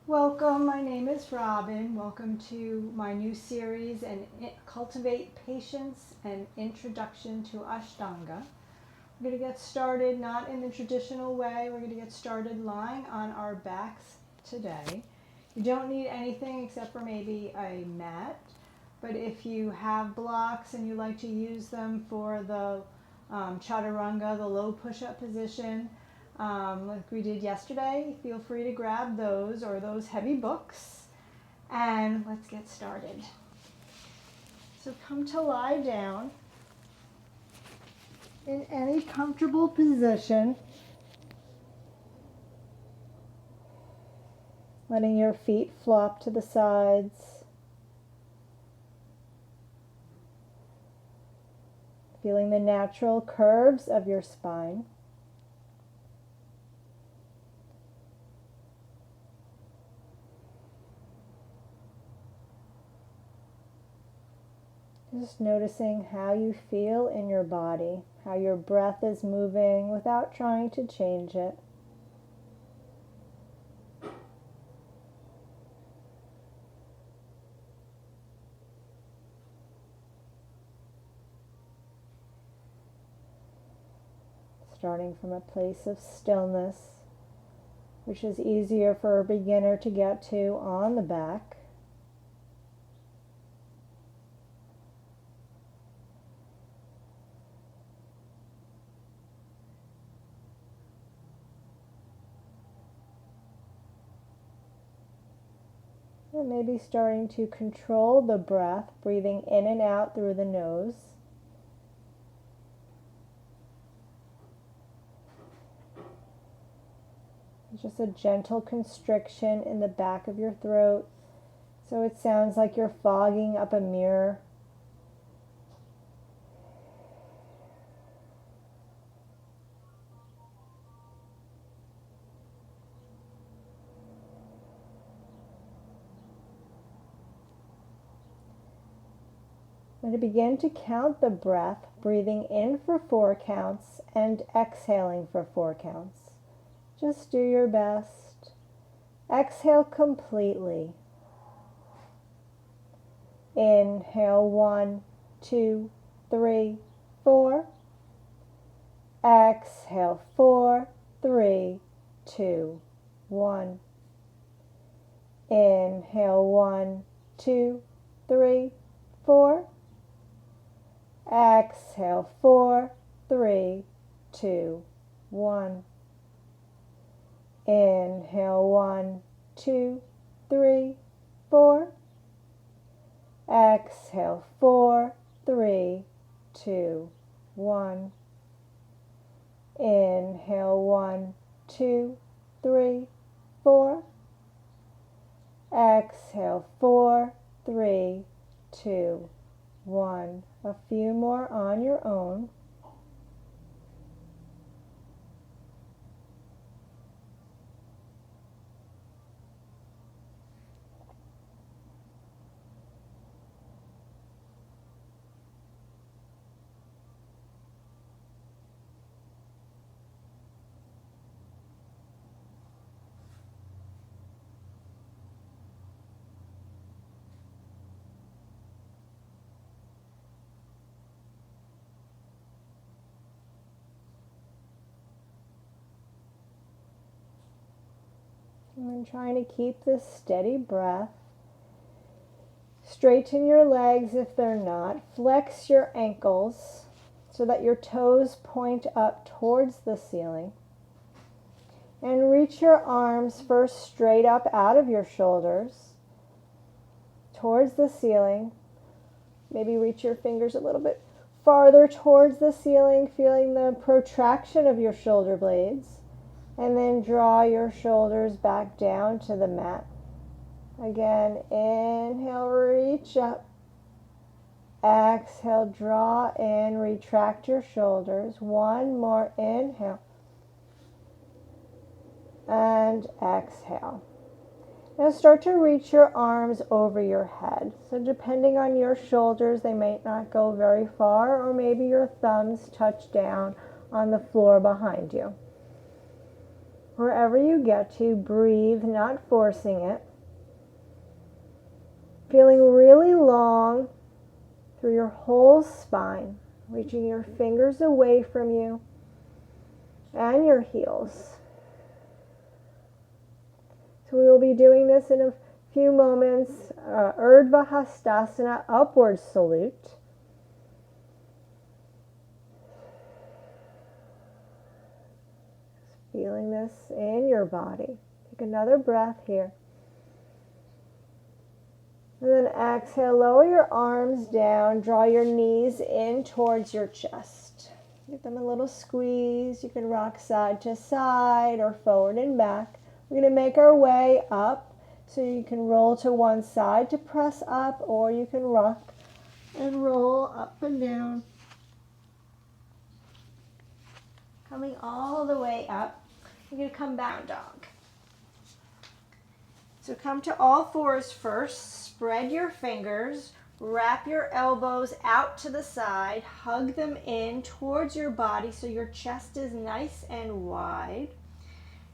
Welcome, my name is Robin. Welcome to my new series, Cultivate Patience and Introduction to Ashtanga. We're going to get started not in the traditional way. We're going to get started lying on our backs today. You don't need anything except for maybe a mat, but if you have blocks and you like to use them for the chaturanga, the low push-up position, like we did yesterday, feel free to grab those or those heavy books, and let's get started. So come to lie down in any comfortable position, letting your feet flop to the sides, feeling the natural curves of your spine. Just noticing how you feel in your body, how your breath is moving without trying to change it. Starting from a place of stillness, which is easier for a beginner to get to on the back. And maybe starting to control the breath, breathing in and out through the nose. Just a gentle constriction in the back of your throat, so it sounds like you're fogging up a mirror. I'm going to begin to count the breath, breathing in for 4 counts and exhaling for 4 counts. Just do your best. Exhale completely. Inhale 1, 2, 3, 4. Exhale 4, 3, 2, 1. Inhale 1, 2, 3, 4. Exhale 4, 3, 2, 1. Inhale 1, 2, 3, 4. Exhale 4, 3, 2, 1. Inhale 1, 2, 3, 4. Exhale 4, 3, 2, 1. A few more on your own. And then trying to keep this steady breath. Straighten your legs if they're not. Flex your ankles so that your toes point up towards the ceiling. And reach your arms first straight up out of your shoulders towards the ceiling. Maybe reach your fingers a little bit farther towards the ceiling, feeling the protraction of your shoulder blades. And then draw your shoulders back down to the mat. Again, inhale, reach up. Exhale, draw in, retract your shoulders. One more inhale. And exhale. Now start to reach your arms over your head. So depending on your shoulders, they might not go very far, or maybe your thumbs touch down on the floor behind you. Wherever you get to, breathe, not forcing it. Feeling really long through your whole spine, reaching your fingers away from you and your heels. So we will be doing this in a few moments. Urdhva Hastasana, upward salute. Feeling this in your body. Take another breath here. And then exhale, lower your arms down, draw your knees in towards your chest. Give them a little squeeze. You can rock side to side or forward and back. We're going to make our way up, so you can roll to one side to press up, or you can rock and roll up and down. Coming all the way up. You're going to come back dog. So come to all fours first. Spread your fingers. Wrap your elbows out to the side. Hug them in towards your body so your chest is nice and wide.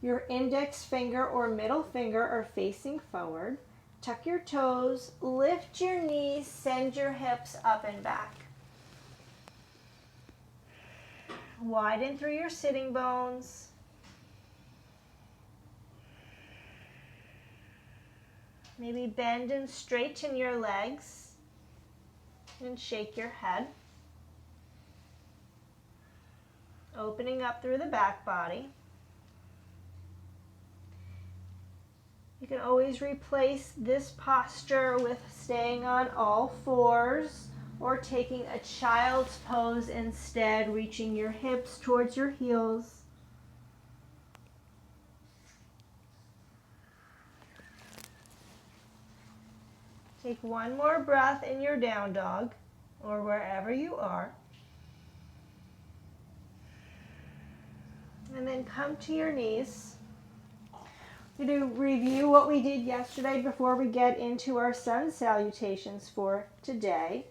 Your index finger or middle finger are facing forward. Tuck your toes. Lift your knees. Send your hips up and back. Widen through your sitting bones. Maybe bend and straighten your legs and shake your head. Opening up through the back body. You can always replace this posture with staying on all fours or taking a child's pose instead, reaching your hips towards your heels. Take one more breath in your down dog or wherever you are. And then come to your knees. We're going to review what we did yesterday before we get into our sun salutations for today.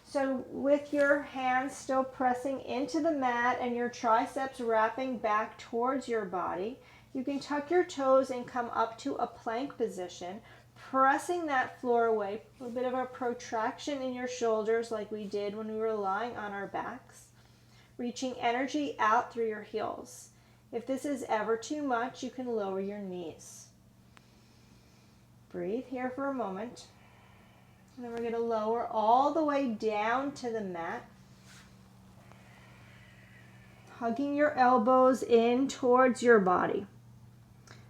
So with your hands still pressing into the mat and your triceps wrapping back towards your body, you can tuck your toes and come up to a plank position, pressing that floor away. A little bit of a protraction in your shoulders like we did when we were lying on our backs. Reaching energy out through your heels. If this is ever too much, you can lower your knees. Breathe here for a moment. And then we're going to lower all the way down to the mat. Hugging your elbows in towards your body.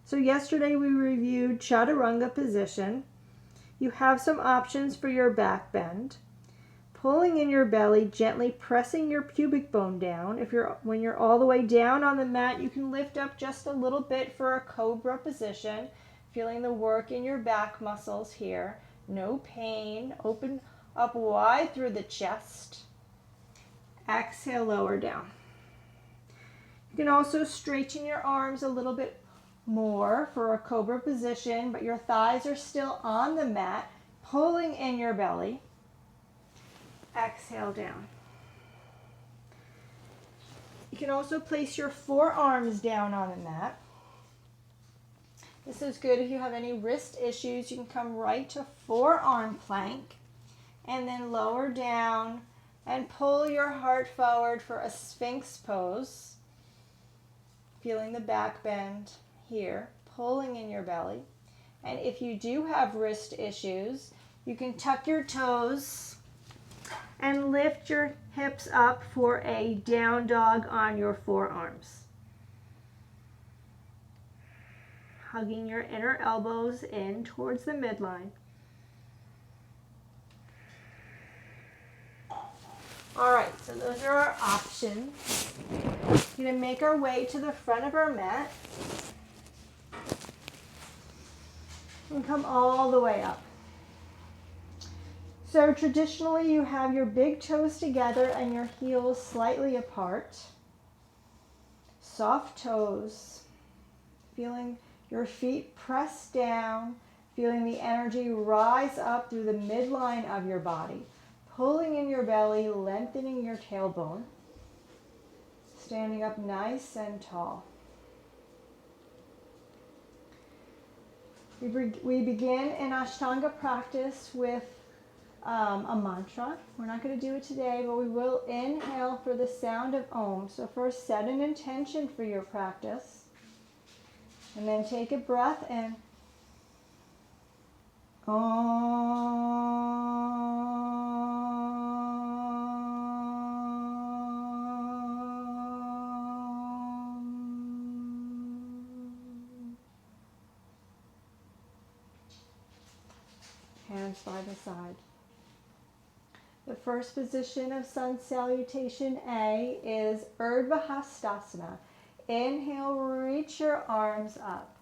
So yesterday we reviewed Chaturanga position. You have some options for your back bend. Pulling in your belly, gently pressing your pubic bone down. When you're all the way down on the mat, you can lift up just a little bit for a cobra position. Feeling the work in your back muscles here. No pain. Open up wide through the chest. Exhale, lower down. You can also straighten your arms a little bit more for a cobra position, but your thighs are still on the mat, pulling in your belly. Exhale down. You can also place your forearms down on the mat. This is good if you have any wrist issues. You can come right to forearm plank and then lower down and pull your heart forward for a Sphinx pose. Feeling the back bend here, pulling in your belly. And if you do have wrist issues, you can tuck your toes and lift your hips up for a down dog on your forearms. Hugging your inner elbows in towards the midline. All right, so those are our options. We're going to make our way to the front of our mat and come all the way up. So traditionally you have your big toes together and your heels slightly apart. Soft toes. Feeling your feet press down. Feeling the energy rise up through the midline of your body. Pulling in your belly, lengthening your tailbone. Standing up nice and tall. We begin an Ashtanga practice with a mantra. We're not going to do it today, but we will inhale for the sound of Om. So first set an intention for your practice, and then take a breath in. Hands by the side. The first position of Sun Salutation A is Urdhva Hastasana. Inhale, reach your arms up.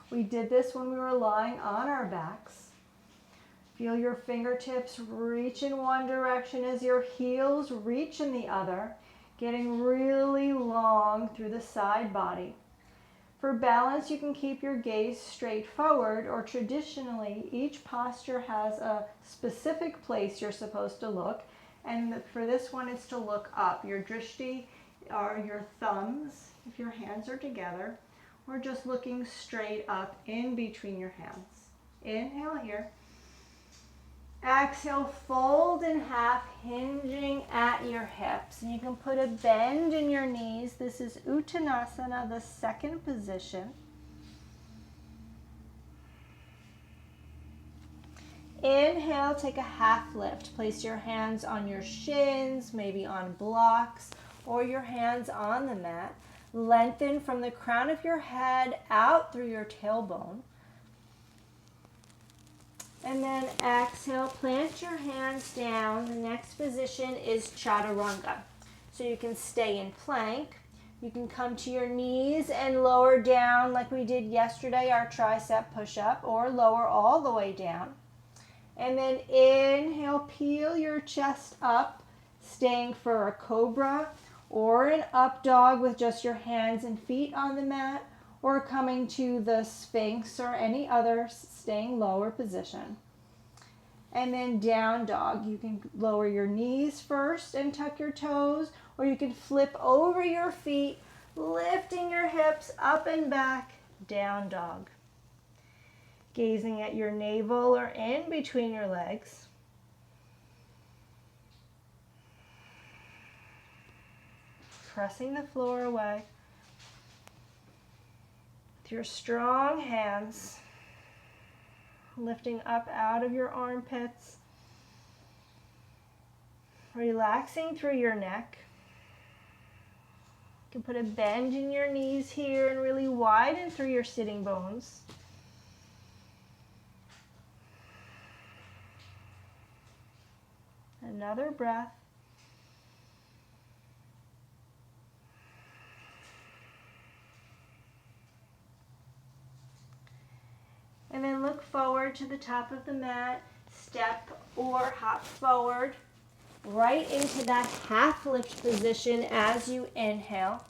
We did this when we were lying on our backs. Feel your fingertips reach in one direction as your heels reach in the other, getting really long through the side body. For balance, you can keep your gaze straight forward, or traditionally, each posture has a specific place you're supposed to look, and for this one, it's to look up. Your drishti are your thumbs, if your hands are together, or just looking straight up in between your hands. Inhale here. Exhale, fold in half, hinging at your hips. And you can put a bend in your knees. This is Uttanasana, the second position. Inhale, take a half lift. Place your hands on your shins, maybe on blocks, or your hands on the mat. Lengthen from the crown of your head out through your tailbone. And then exhale, plant your hands down. The next position is Chaturanga. So you can stay in plank. You can come to your knees and lower down like we did yesterday, our tricep push-up, or lower all the way down. And then inhale, peel your chest up, staying for a cobra or an up dog with just your hands and feet on the mat, or coming to the Sphinx or any other staying lower position. And then down dog. You can lower your knees first and tuck your toes, or you can flip over your feet, lifting your hips up and back, down dog. Gazing at your navel or in between your legs. Pressing the floor away. With your strong hands, lifting up out of your armpits, relaxing through your neck. You can put a bend in your knees here and really widen through your sitting bones. Another breath. And then look forward to the top of the mat, step or hop forward, right into that half lift position as you inhale.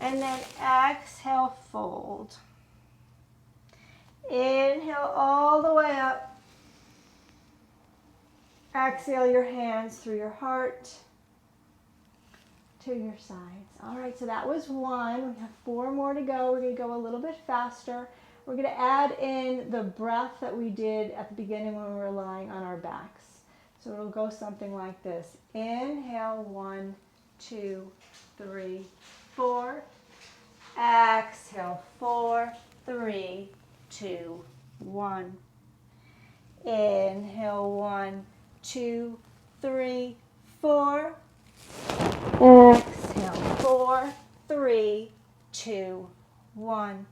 And then exhale, fold. Inhale all the way up. Exhale your hands through your heart to your sides. All right, so that was one. We have 4 more to go. We're going to go a little bit faster. We're going to add in the breath that we did at the beginning when we were lying on our backs. So it'll go something like this. Inhale, 1, 2, 3, 4. Exhale, 4, 3, 2, 1. Inhale, 1, 2, 3, 4. Exhale, 4, 3, 2, 1.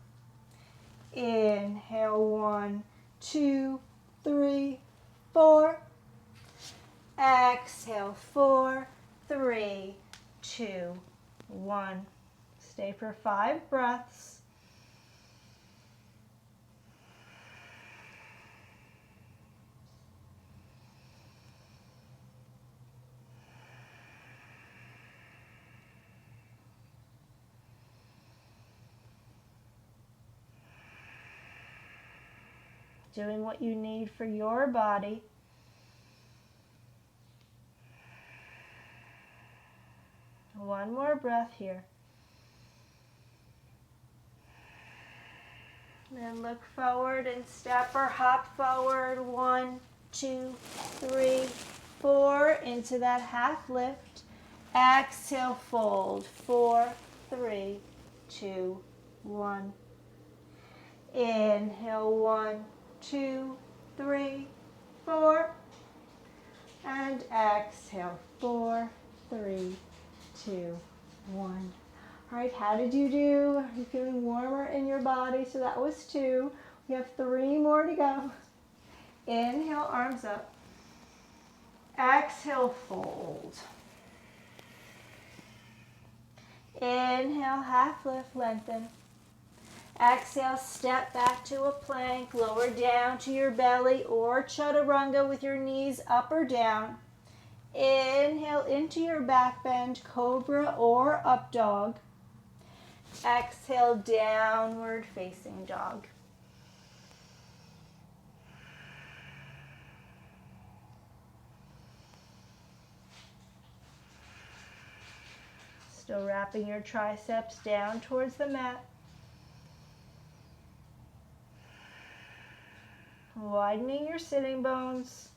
Inhale, 1, 2, 3, 4. Exhale, 4, 3, 2, 1. Stay for 5 breaths. Doing what you need for your body. One more breath here. Then look forward and step or hop forward. 1, 2, 3, 4. Into that half lift. Exhale, fold. 4, 3, 2, 1. Inhale, 1, 2, 3, 4. And exhale, 4, 3, 2, 1. All right, how did you do? Are you feeling warmer in your body? So that was 2. We have 3 more to go. Inhale, arms up. Exhale, fold. Inhale, half lift, lengthen. Exhale, step back to a plank, lower down to your belly or chaturanga with your knees up or down. Inhale into your back bend, cobra or up dog. Exhale, downward facing dog. Still wrapping your triceps down towards the mat. Widening your sitting bones.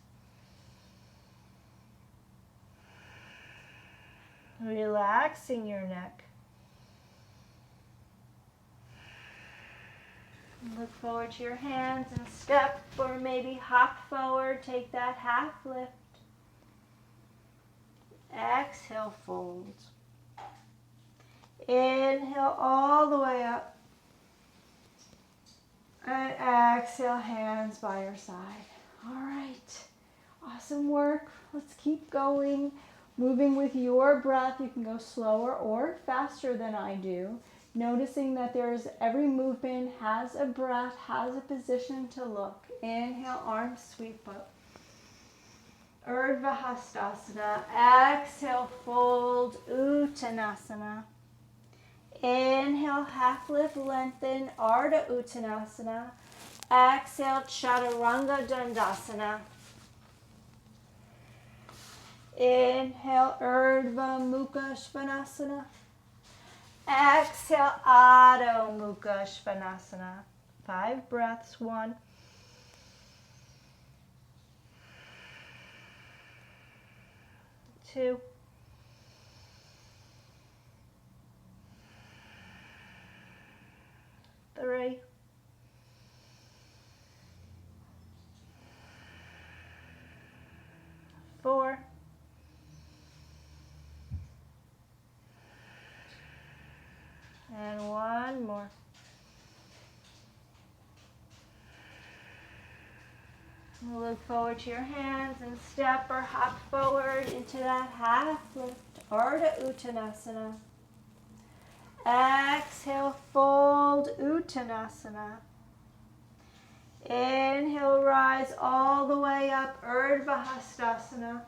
Relaxing your neck. Look forward to your hands and step or maybe hop forward. Take that half lift. Exhale, fold. Inhale all the way up. And exhale, hands by your side. All right. Awesome work. Let's keep going. Moving with your breath. You can go slower or faster than I do. Noticing that every movement has a breath, has a position to look. Inhale, arms sweep up. Urdhva Hastasana. Exhale, fold, Uttanasana. Inhale, half lift, lengthen, Ardha Uttanasana. Exhale, Chaturanga Dandasana. Inhale, Urdhva Mukha Svanasana. Exhale, Adho Mukha Svanasana. 5 breaths. 1, 2, 3, 4, and 1 more. Look forward to your hands and step or hop forward into that half lift, Ardha Uttanasana. Exhale, fold, Uttanasana. Inhale, rise all the way up, Urdhva Hastasana.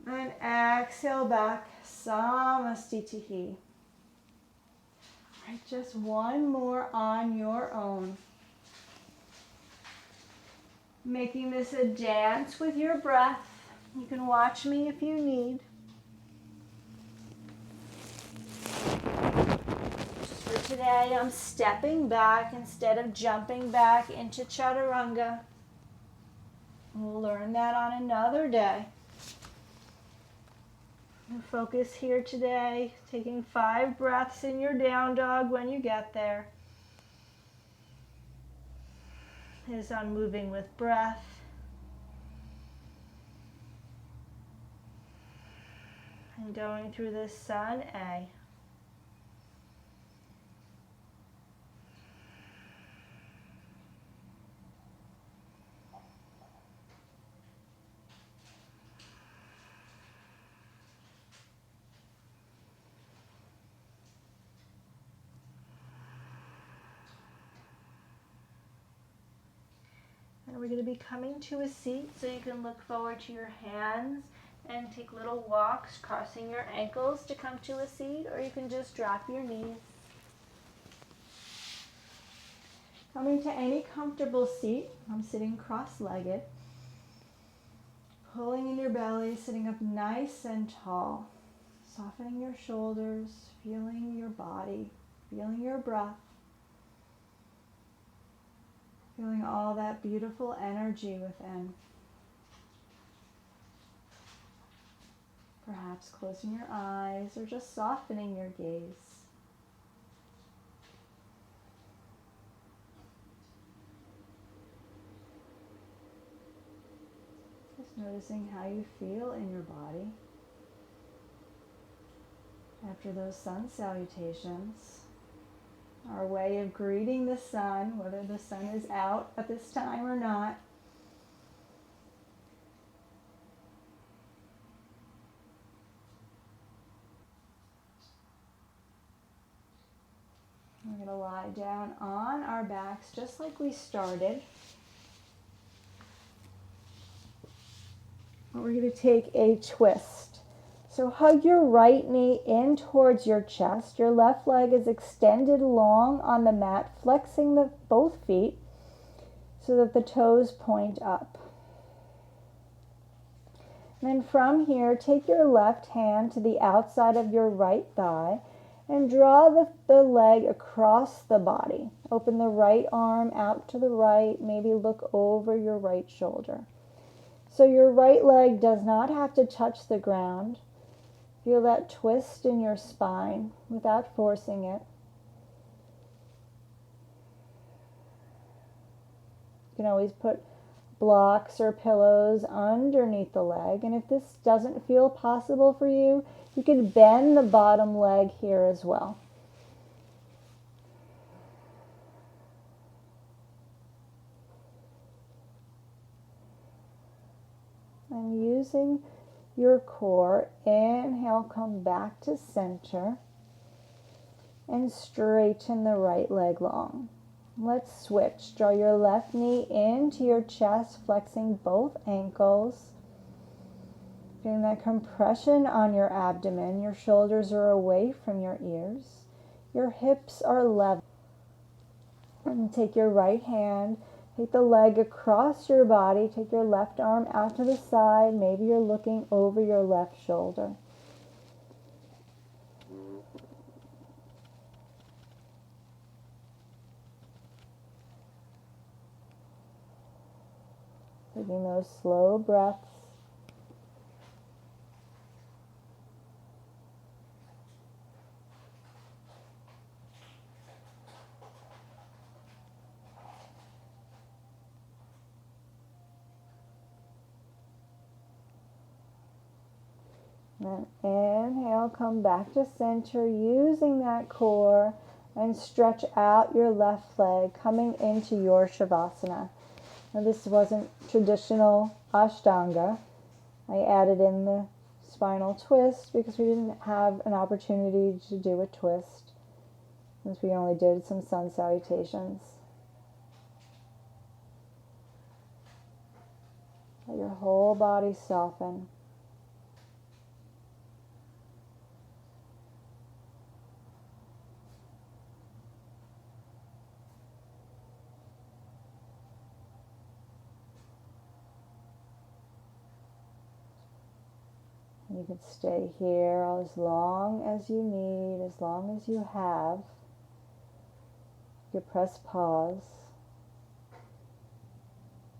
And exhale back, Samastitihi. All right, just 1 more on your own. Making this a dance with your breath. You can watch me if you need. Just for today, I'm stepping back instead of jumping back into chaturanga. We'll learn that on another day. Focus here today, taking 5 breaths in your down dog when you get there. Is on moving with breath. And going through this Sun A. And we're going to be coming to a seat, so you can look forward to your hands and take little walks, crossing your ankles to come to a seat, or you can just drop your knees. Coming to any comfortable seat, I'm sitting cross-legged. Pulling in your belly, sitting up nice and tall. Softening your shoulders, feeling your body, feeling your breath. Feeling all that beautiful energy within. Perhaps closing your eyes or just softening your gaze. Just noticing how you feel in your body after those sun salutations. Our way of greeting the sun, whether the sun is out at this time or not. We're going to lie down on our backs just like we started. And we're going to take a twist. So hug your right knee in towards your chest. Your left leg is extended long on the mat, flexing both feet so that the toes point up. And then from here, take your left hand to the outside of your right thigh and draw the leg across the body. Open the right arm out to the right, maybe look over your right shoulder. So your right leg does not have to touch the ground. Feel that twist in your spine without forcing it. You can always put blocks or pillows underneath the leg. And if this doesn't feel possible for you, you can bend the bottom leg here as well. And using your core, inhale, come back to center and straighten the right leg long. Let's switch. Draw your left knee into your chest, flexing both ankles. Feeling that compression on your abdomen. Your shoulders are away from your ears. Your hips are level. And take your right hand, take the leg across your body, take your left arm out to the side. Maybe you're looking over your left shoulder. Taking those slow breaths. And then inhale, come back to center, using that core, and stretch out your left leg, coming into your Shavasana. Now this wasn't traditional Ashtanga. I added in the spinal twist because we didn't have an opportunity to do a twist, since we only did some sun salutations. Let your whole body soften. You can stay here as long as you need, as long as you have. You press pause.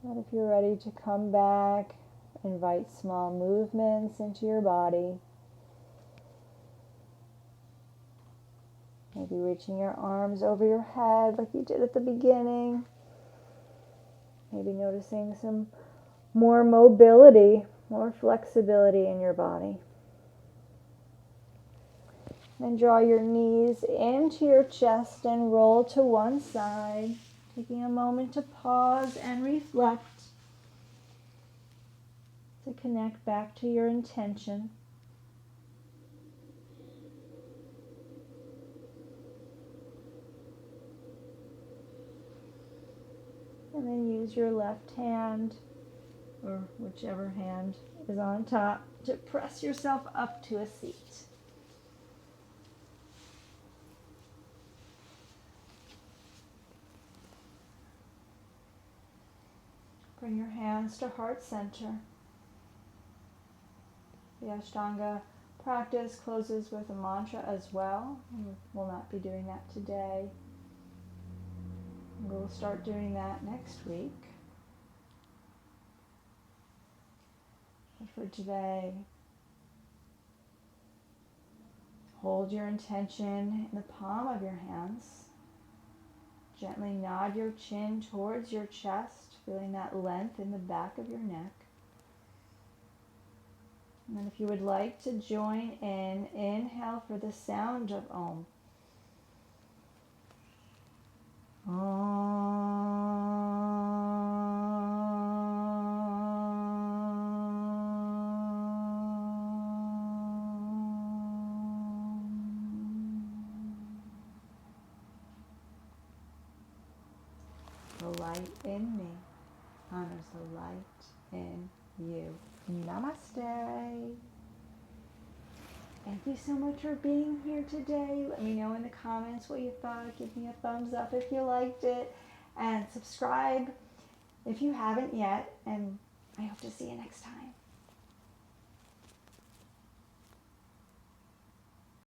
And if you're ready to come back, invite small movements into your body. Maybe reaching your arms over your head like you did at the beginning. Maybe noticing some more mobility, more flexibility in your body. Then draw your knees into your chest and roll to one side, taking a moment to pause and reflect, to connect back to your intention. And then use your left hand, or whichever hand is on top, to press yourself up to a seat. Bring your hands to heart center. The Ashtanga practice closes with a mantra as well. We will not be doing that today. We'll start doing that next week. But for today, hold your intention in the palm of your hands. Gently nod your chin towards your chest, feeling that length in the back of your neck. And then if you would like to join in, inhale for the sound of Om. The light in me honors the light in you. Namaste. Thank you so much for being here today. Let me know in the comments what you thought. Give me a thumbs up if you liked it. And subscribe if you haven't yet. And I hope to see you next time.